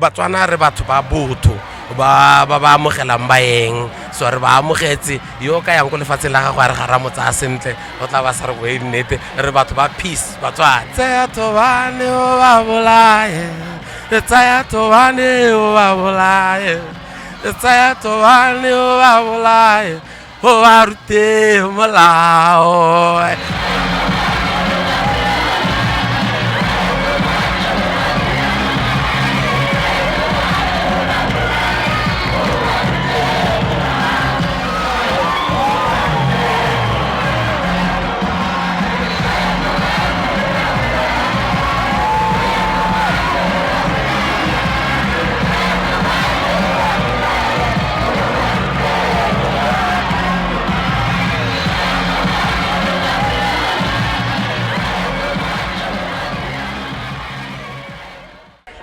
Batswana re batho ba botho ba amogelang Baeng, so re ba amogetse yo ka yang go lefatshe la gago a re ga ra mo tsaya sentle o tla ba sa re boe nnete re batho ba peace Batswana. Tsaya tobane o ba bolaye, tsaya tobane o ba bolaye, tsaya tobane o ba bolaye, o ba rute molao.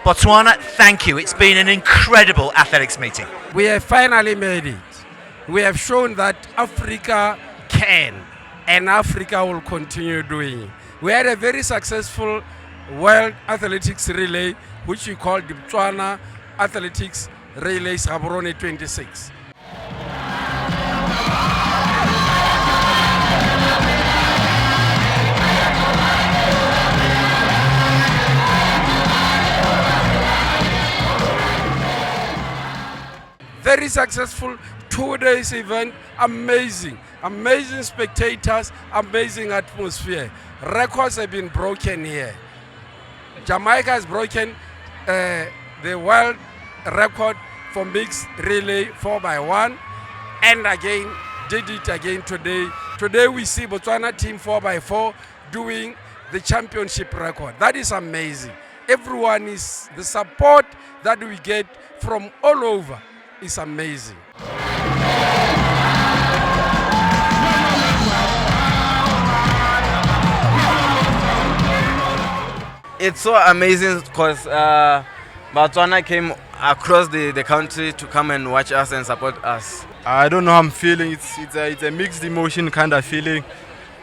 Botswana, thank you. It's been an incredible athletics meeting. We have finally made it. We have shown that Africa can, and Africa will continue doing it. We had a very successful World Athletics Relay, which we call the Botswana Athletics Relay Gaborone 26. Very successful 2 days event, amazing spectators, amazing atmosphere. Records have been broken here. Jamaica has broken the world record for mixed relay 4x1 and again did it again today. Today we see Botswana team 4x4 doing the championship record. That is amazing. Everyone is, the support that we get from all over is amazing. It's so amazing because Batswana came across the country to come and watch us and support us. I don't know how I'm feeling. It's a mixed emotion kind of feeling.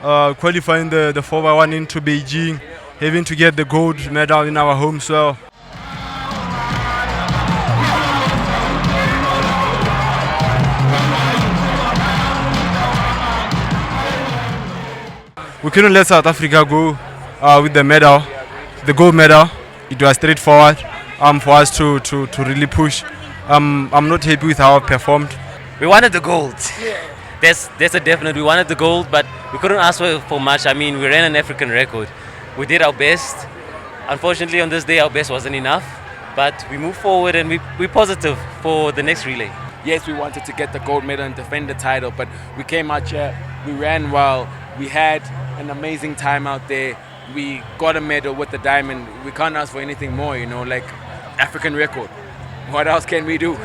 Qualifying the 4x1 into Beijing, having to get the gold medal in our home soil. We couldn't let South Africa go with the medal, the gold medal. It was straightforward for us to really push. I'm not happy with how I performed. We wanted the gold. Yeah. That's a definite. We wanted the gold, but we couldn't ask for much. I mean, we ran an African record. We did our best. Unfortunately, on this day, our best wasn't enough. But we moved forward and we're positive for the next relay. Yes, we wanted to get the gold medal and defend the title, but we came out here, we ran well, we had an amazing time out there. We got a medal with the diamond. We can't ask for anything more, you know, like African record. What else can we do?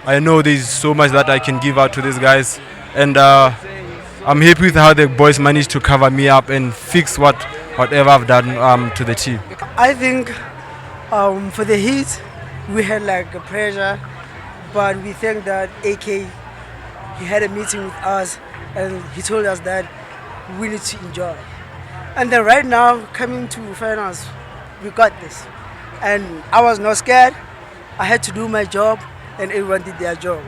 I know there's so much that I can give out to these guys, and I'm happy with how the boys managed to cover me up and fix whatever I've done to the team. I think for the heat, we had like a pressure, but we think that AK, he had a meeting with us and he told us that we need to enjoy. And then right now, coming to finals, we got this. And I was not scared. I had to do my job and everyone did their job.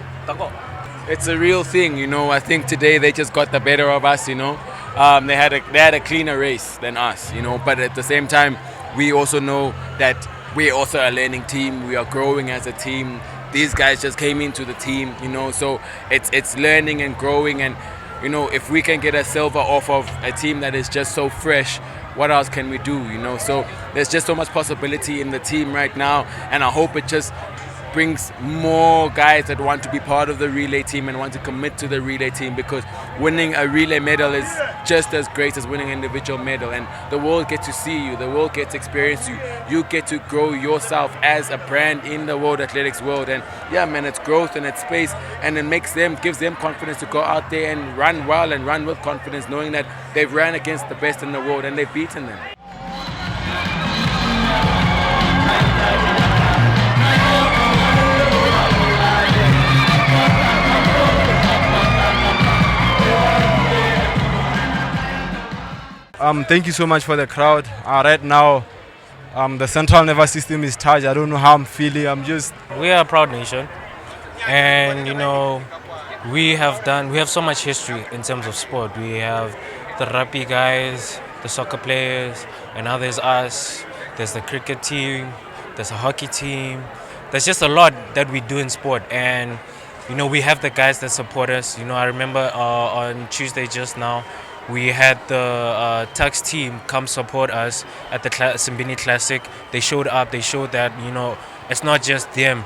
It's a real thing, you know. I think today they just got the better of us, you know. They had a cleaner race than us, you know. But at the same time, we also know that we're also a learning team. We are growing as a team. These guys just came into the team, you know. So it's learning and growing. And you know, if we can get a silver off of a team that is just so fresh, what else can we do, you know? So there's just so much possibility in the team right now, and I hope it just brings more guys that want to be part of the relay team and want to commit to the relay team, because winning a relay medal is just as great as winning an individual medal, and the world gets to see you, the world gets to experience you, you get to grow yourself as a brand in the world athletics world. And yeah man, it's growth and it's space, and it gives them confidence to go out there and run well and run with confidence, knowing that they've ran against the best in the world and they've beaten them. Thank you so much for the crowd. Right now, the central nervous system is touched. I don't know how I'm feeling. We are a proud nation, and we have so much history in terms of sport. We have the rugby guys, the soccer players, and now there's us. There's the cricket team. There's a hockey team. There's just a lot that we do in sport, and we have the guys that support us. I remember on Tuesday just now, we had the Tux team come support us at the Simbini Classic. They showed up. They showed that it's not just them,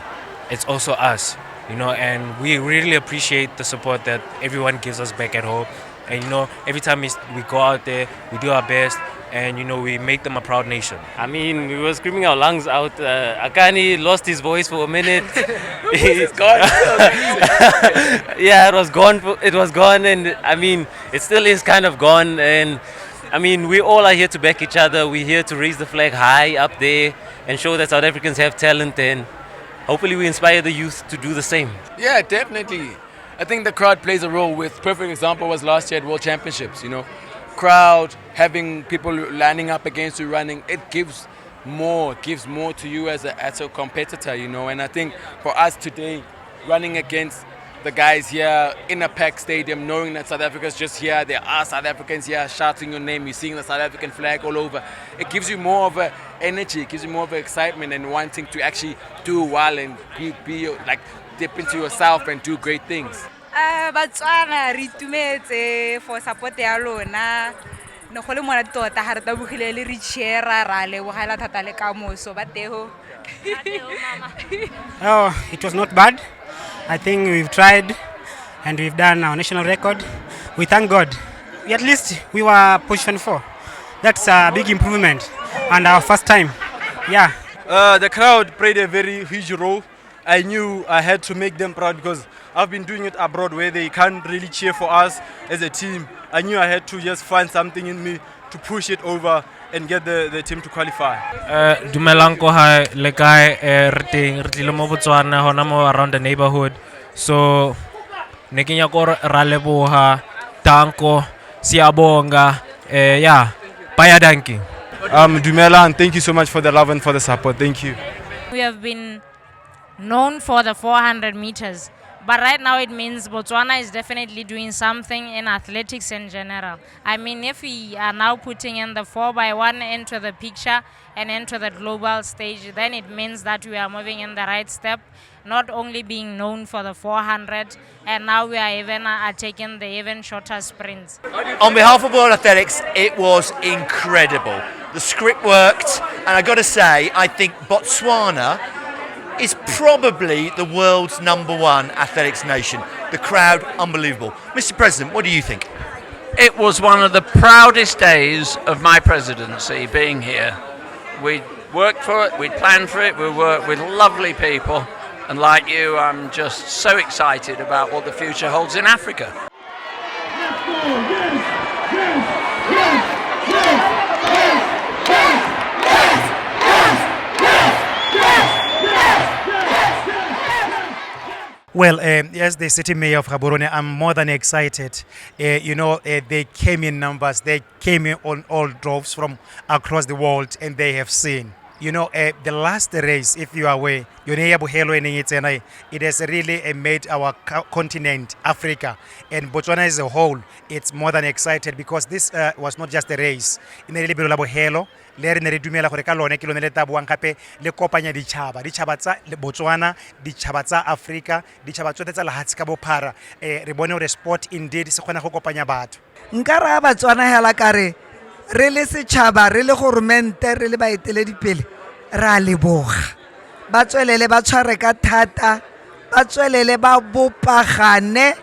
it's also us. And we really appreciate the support that everyone gives us back at home. And every time we go out there, we do our best, and we make them a proud nation. I mean, we were screaming our lungs out. Akani lost his voice for a minute. It's gone. Yeah, it was gone. It was gone, and I mean, it still is kind of gone. And I mean, we all are here to back each other. We're here to raise the flag high up there and show that South Africans have talent, and hopefully we inspire the youth to do the same. Yeah, definitely. I think the crowd plays a role. With perfect example was last year at World Championships. Crowd, having people lining up against you, running, it gives more to you as a competitor. And I think for us today, running against the guys here in a packed stadium, knowing that South Africa's just here, there are South Africans here shouting your name, you're seeing the South African flag all over. It gives you more of a energy, it gives you more of excitement and wanting to actually do well and be like dip into yourself and do great things. Batswana re itumetse for support ya lona. No go le monate tota ha re tabogile le re cheera ra le bogela thata le kamoso ba teho. Oh, it was not bad. I think we've tried and we've done our national record. We thank God. At least we were position 4. That's a big improvement and our first time. Yeah. The crowd played a very huge role. I knew I had to make them proud because I've been doing it abroad where they can't really cheer for us as a team. I knew I had to just find something in me to push it over and get the team to qualify. Dumelang ko ha le kae re teng re tlile mo Botswana hona mo around the neighborhood. So ne ke nya ko ra leboha danko siyabonga yeah baya danki. Dumelang, thank you so much for the love and for the support. Thank you. We have been known for the 400 meters. But right now it means Botswana is definitely doing something in athletics in general. I mean, if we are now putting in the 4x1 into the picture and into the global stage, then it means that we are moving in the right step, not only being known for the 400, and now we are even taking the even shorter sprints. On behalf of World Athletics, it was incredible. The script worked, and I got to say, I think Botswana is probably the world's #1 athletics nation. The crowd, unbelievable. Mr. President, what do you think? It was one of the proudest days of my presidency being here. We worked for it, we planned for it, we worked with lovely people, and like you, I'm just so excited about what the future holds in Africa. Well, as the city mayor of Gaborone, I'm more than excited. They came in numbers. They came in on all droves from across the world, and they have seen. The last race, if you are aware, it has really made our continent, Africa, and Botswana as a whole, it's more than excited because this was not just a race. Le re ne re dumela gore ka lone ke lone le tabuang gape le kopanya ditšhaba tsa Botswana, ditšhaba tsa Africa, ditšhaba tsotlhe tsa lehatshe ka bophara. Re bone gore sport indeed se kgona go kopanya batho. Nka ra Batswana hela kare re le setšhaba re le goromente re le baeteledipele ra leboga ba tswelele ba tshware ka thata ba tswelele ba bopagane.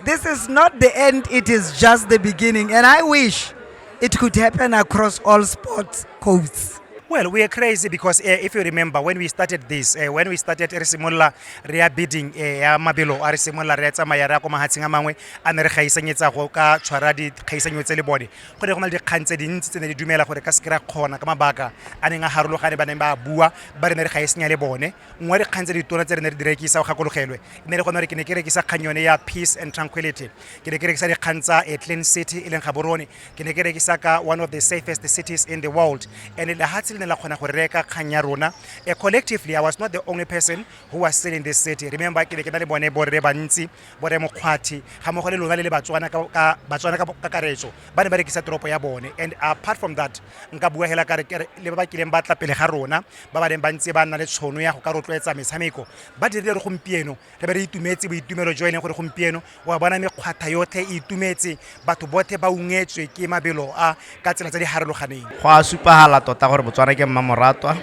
This is not the end, it is just the beginning, and I wish it could happen across all sports codes. Well, we are crazy because if you remember when we started this, when we started re simolla re bidding ya mabelo a re simolla re tsamaya ra ko mahatsheng a mangwe a ne re gaisanyetsa go ka tshwara di gaisanyo tse le bone go ne go na le dikgang tse dintsi tse ne di dumela gore ka sekra kgona ka mabaka a neng a harologane ba neng ba bua ba re ne re gaisanya le bone ngwe re kgang tse di tona tse re ne re di rekisa go gakologelwe ne re gona re ke ne ke rekisa kganyone ya peace and tranquility ke ne ke rekisa dikgang tsa a clean city e leng Gaborone ke ne ke rekisa ka one of the safest cities in the world and lehatshe la khona go reka khanya rona collectively. I was not the only person who was selling this city. Remember ke le bone borre bantsi borre mokgwathi ga mo go le lona le Batswana ka karetso ba ne ba rekisa tropo ya bone. And apart from that nka bua hela ka re le ba kileng ba tla pele ga rona ba ba bantsi ba nna le tshono ya go ka rotloetsa metshameko ba dire re gompieno re be re itumetse boitumelo joine gore gompieno wa bona mekgwatha yotlhe e itumetse batho botlhe ba ungetswe ke mabelo a ka tsela tsa di harologaneng. Go a supahala tota gore Botswana ke mmamoratwa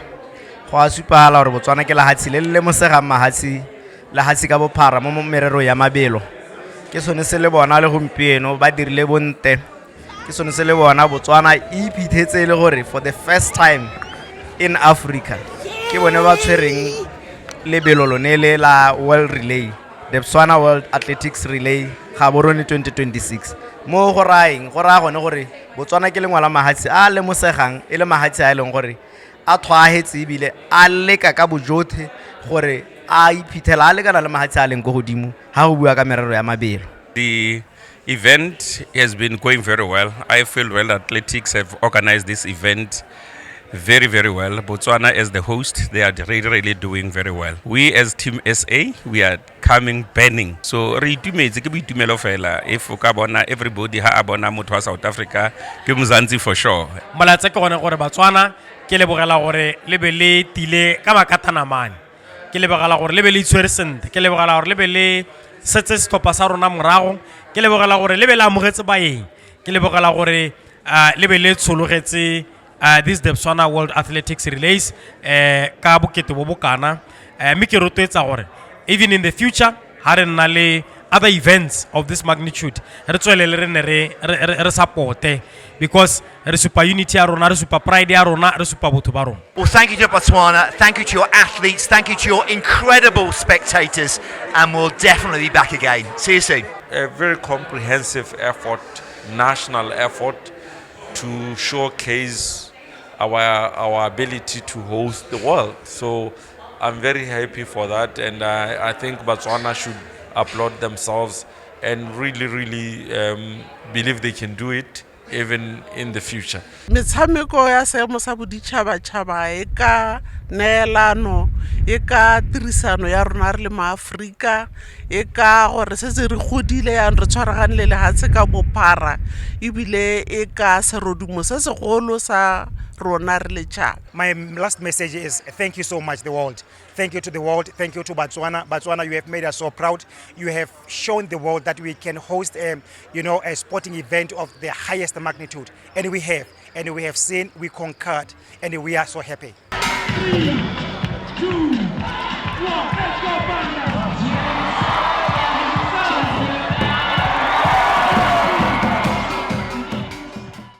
go a supahala gore Botswana ke lehatshe le mosega lehatshe ka bophara mo merero ya mabelo ke sone se le bona le gompieno ba dirile bonte ke sone se le bona Botswana e ipithetse le gore for the first time in Africa ke bone ba tshwereng lebelo lone le la World Relay, the Botswana World Athletics Relay Gaborone 2026 mo go raeng go ra gone gore Botswana ke lengwa la mahatshe a le mosegang e le mahatshe a leng gore a thwahetse ebile a leka ka bojothe gore a iphithela a lekana le mahatshe a leng go godimo ha go bua ka merero ya mabelo. The event has been going very well. I feel World Athletics have organized this event very, very well. Botswana as the host, they are really doing very well. We as Team SA, we are coming burning. So if everybody ha abona motho wa South Africa, ke Mzansi for sure. Malatse ke gone gore Batswana ke le bogela gore le be le tile ka makatana mane. Ke le bogela gore le be le itshwere sente, ke le bogela gore le be le setse stoppa sa rona morago, ke le bogela gore le be la amogetse Baeng, ke le bogela gore le be le tshologetse this the Botswana World Athletics Relays ka bokete bo bokana mme ke rotloetsa gore even in the future ha re nna le other events of this magnitude re tswelele re ne re supporte because re supa unity ya rona re supa pride ya rona re supa botho ba rona. Well, thank you to Botswana, thank you to your athletes, thank you to your incredible spectators, and we'll definitely be back again. See you soon. A very comprehensive effort, national effort to showcase our ability to host the world. So I'm very happy for that, and I think Botswana should applaud themselves and really believe they can do it even in the future. Metshameko ya seemo sa boditšhabatšhaba e ka neelano e ka tirisano ya rona re le maAfrika e ka gore se se re godile ya re tshwaragane le lehatshe ka bophara ebile e ka serodumo se segolo sa rona re le tšhaba. My last message is thank you so much the world. Thank you to the world. Thank you to Batswana. Batswana, you have made us so proud. You have shown the world that we can host a sporting event of the highest magnitude. And we have seen, we conquered, and we are so happy. 3, 2, 1, let's go, Banda!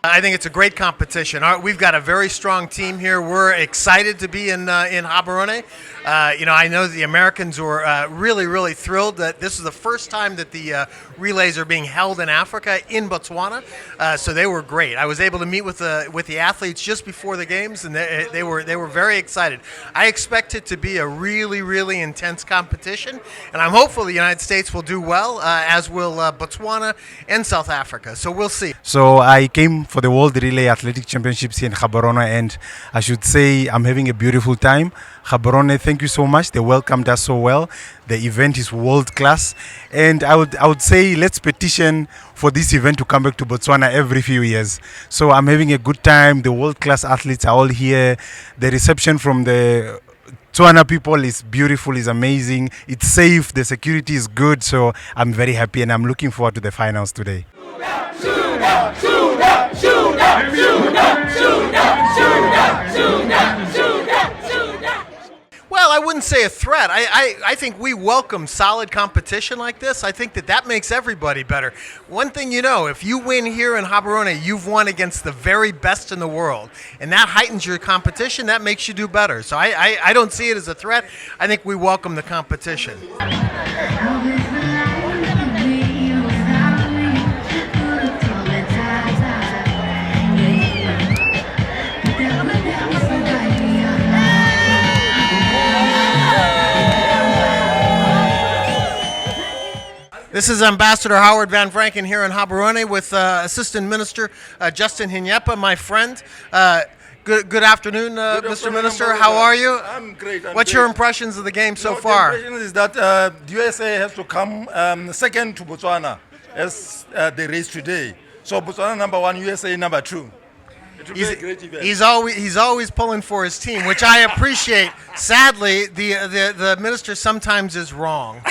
I think it's a great competition. We've got a very strong team here. We're excited to be in Gaborone. I know the Americans were really thrilled that this is the first time that the relays are being held in Africa in Botswana. So they were great. I was able to meet with the athletes just before the games, and they were very excited. I expect it to be a really intense competition, and I'm hopeful the United States will do well, as will Botswana and South Africa. So we'll see. So I came for the World Relay Athletic Championships here in Gaborone, and I should say I'm having a beautiful time. Gaborone, thank you so much. They welcomed us so well. The event is world class, and I would say let's petition for this event to come back to Botswana every few years. So I'm having a good time. The world class athletes are all here. The reception from the Botswana people is beautiful, is amazing. It's safe. The security is good. So I'm very happy, and I'm looking forward to the finals today. Well, Well, I wouldn't say a threat. I think we welcome solid competition like this. I think that makes everybody better. One thing you know, if you win here in Gaborone, you've won against the very best in the world. And that heightens your competition. That makes you do better. So I don't see it as a threat. I think we welcome the competition. This is Ambassador Howard Van Franken here in Gaborone with Assistant Minister Justin Hinyepa, my friend. Good afternoon, Mr. Minister. How are you? I'm great. What's your impressions of the game so far? The impression is that the USA has to come second to Botswana as they race today. So Botswana number 1, USA number 2. It will be a great event. He's always pulling for his team, which I appreciate. Sadly, the minister sometimes is wrong.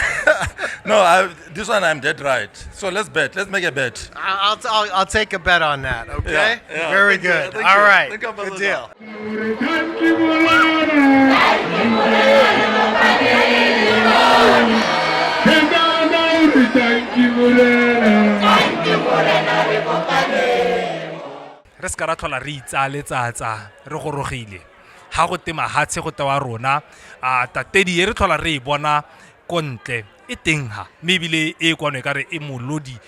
No, this one I'm dead right. So let's bet. Let's make a bet. I'll take a bet on that. Okay. Yeah. Very good. All right. Good deal. Re ska ra tlhola re itsaletsa re gorogile ha go tema hatshe go tewa rona tatedi re tlhola re bona kontle e teng ha mebile e kwano ka re e molodi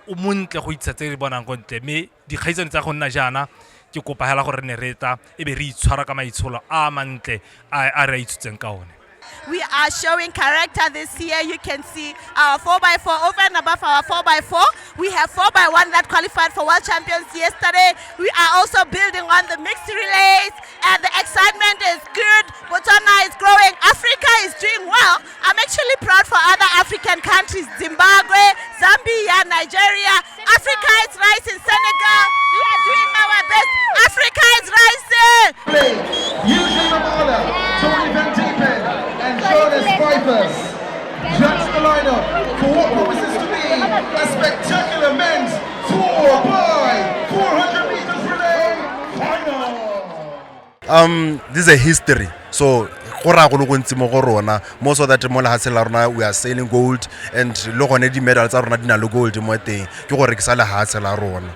o montle go itse re bonang kontle me di kgaitsane tsa go nna jana ke kopa hela gore ne reta e be re itshwara ka maitsholo a mantle a re itsutseng ka one. We are showing character this year. You can see our 4x4 over and above our 4x4. We have 4x1 that qualified for World Champions yesterday. We are also building on the mixed relays, and the excitement is good. Botswana is growing. Africa is doing well. I'm actually proud for other African countries: Zimbabwe, Zambia, Nigeria. Africa is rising. Senegal, we are doing our best. Africa is rising. Usually Mamala, Tony Van Diepen, and Jonas Vipers judge the lineup for what promises to be a spectacular men's 4x400 meters relay final. This is a history. So most of the time we are sailing gold and look the medals are not gold mo teng ke go rekisa lehatshe la rona.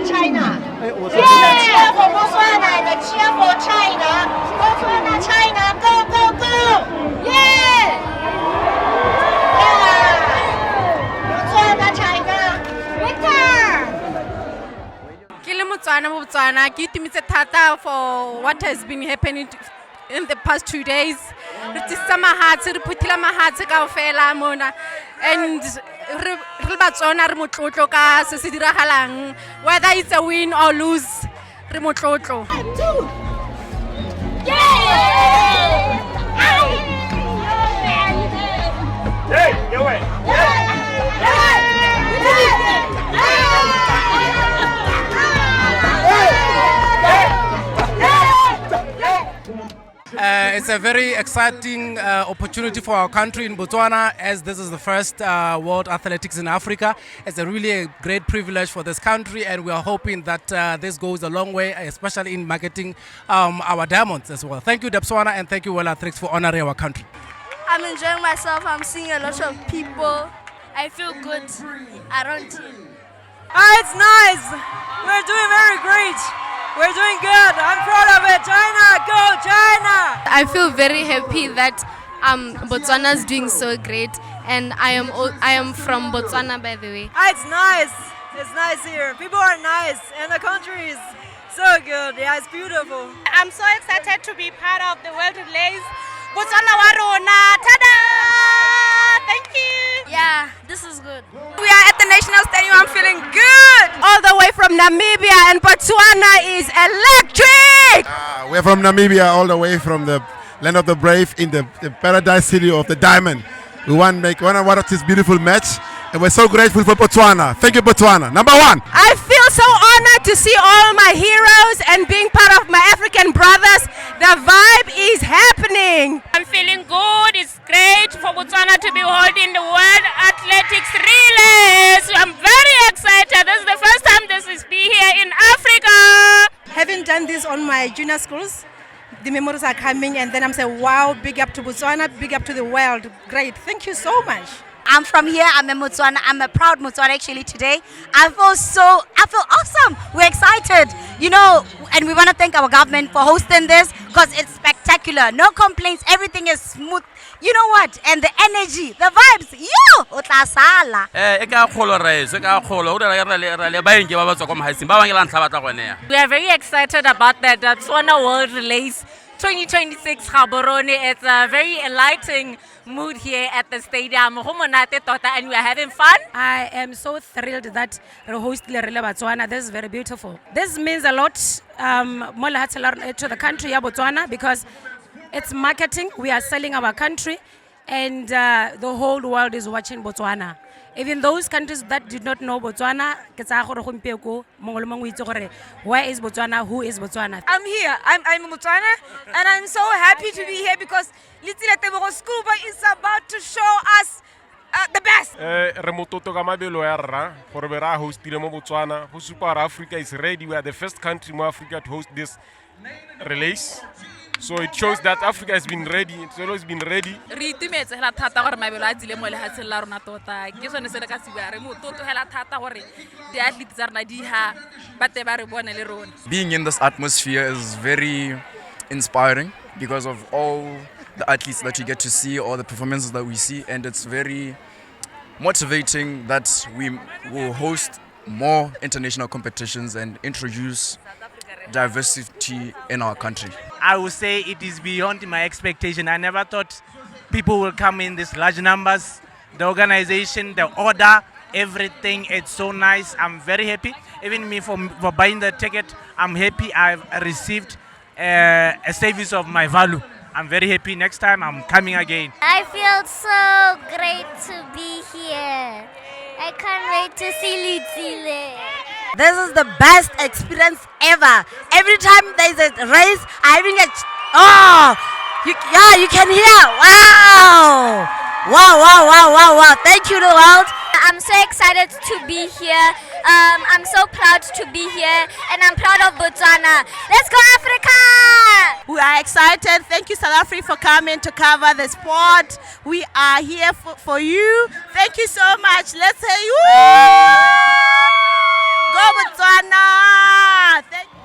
China. Cheer for Botswana and cheer for China. Botswana, China, go, go, go! Yeah! Botswana, China, victor! Ke le Botswana ke itumitse thata for what has been happening in the past 2 days. Re tsitsa mahatshe re phuthile mahatshe kaofela mona, and re Batswana re motlotlo ka se se diragalang, whether it's a win or lose re motlotlo. It's a very exciting opportunity for our country in Botswana, as this is the first World Athletics in Africa. It's really a great privilege for this country, and we are hoping that this goes a long way, especially in marketing our diamonds as well. Thank you, Botswana, and thank you, World Athletics, for honoring our country. I'm enjoying myself. I'm seeing a lot of people. I feel good around here. It's nice. We're doing very great. We're doing good. I'm proud of it. China, go China! I feel very happy that Botswana is doing so great, and I am from Botswana, by the way. It's nice. It's nice here. People are nice, and the country is so good. Yeah, it's beautiful. I'm so excited to be part of the World Relays. Botswana warona, tada! Thank you. Yeah, this is good. We are at the National Stadium. I'm feeling good. All the way from Namibia, and Botswana is electric. We're from Namibia, all the way from the land of the brave in the paradise city of the diamond. We want to watch this beautiful match, and we're so grateful for Botswana. Thank you, Botswana. Number one. I feel so honored to see all my heroes and being part of my African brothers. The vibe is happening. I'm feeling good. It's great for Botswana to be holding the World Athletics Relays. I'm very excited. This is the first time this is be here in Africa. Having done this practice on my junior schools. The memories are coming, and then I'm saying, wow, big up to Botswana, big up to the world. Great, thank you so much. I'm from here, I'm a Botswana, I'm a proud Botswana actually today. I feel awesome, we're excited, you know, and we want to thank our government for hosting this because it's spectacular. No complaints, everything is smooth. You know what? And the energy, the vibes, yo, o tla sala. We are very excited about that Botswana World Relays 2026 Gaborone. It's a very enlightening mood here at the stadium. And we are having fun. I am so thrilled that we host Botswana. This is very beautiful. This means a lot to the country of Botswana because it's marketing. We are selling our country, and the whole world is watching Botswana. Even those countries that did not know Botswana, where is Botswana? Who is Botswana? I'm here. I'm Botswana, and I'm so happy to be here because Little Scuba is about to show us the best. Re mototo ka mabelo ya rra gore be ra hostile mo Botswana go supa gore Africa is ready. We are the first country in Africa to host this relays. So it shows that Africa has been ready. It's always been ready. Re itumetse hela thata gore mabelo a tsile mo lehatsheng la rona tota ke sone se le ka siba re mototo hela thata gore diathletiki tsa rona di ha bate ba re bone le rona. Being in this atmosphere is very inspiring because of all the athletes that you get to see, all the performances that we see, and it's very motivating that we will host more international competitions and introduce diversity in our country. I would say it is beyond my expectation. I never thought people will come in these large numbers. The organization, the order, everything, it's so nice. I'm very happy. Even me for buying the ticket, I'm happy. I've received a service of my value. I'm very happy. Next time I'm coming again. I feel so great to be here. I can't wait to see Litsile. This is the best experience ever. Every time there's a race, you can hear. Wow. Thank you, the world. I'm so excited to be here. I'm so proud to be here, and I'm proud of Botswana. Let's go, Africa! We are excited. Thank you, South Africa, for coming to cover the sport. We are here for you. Thank you so much. Let's say, woo! Go, Botswana! Thank you.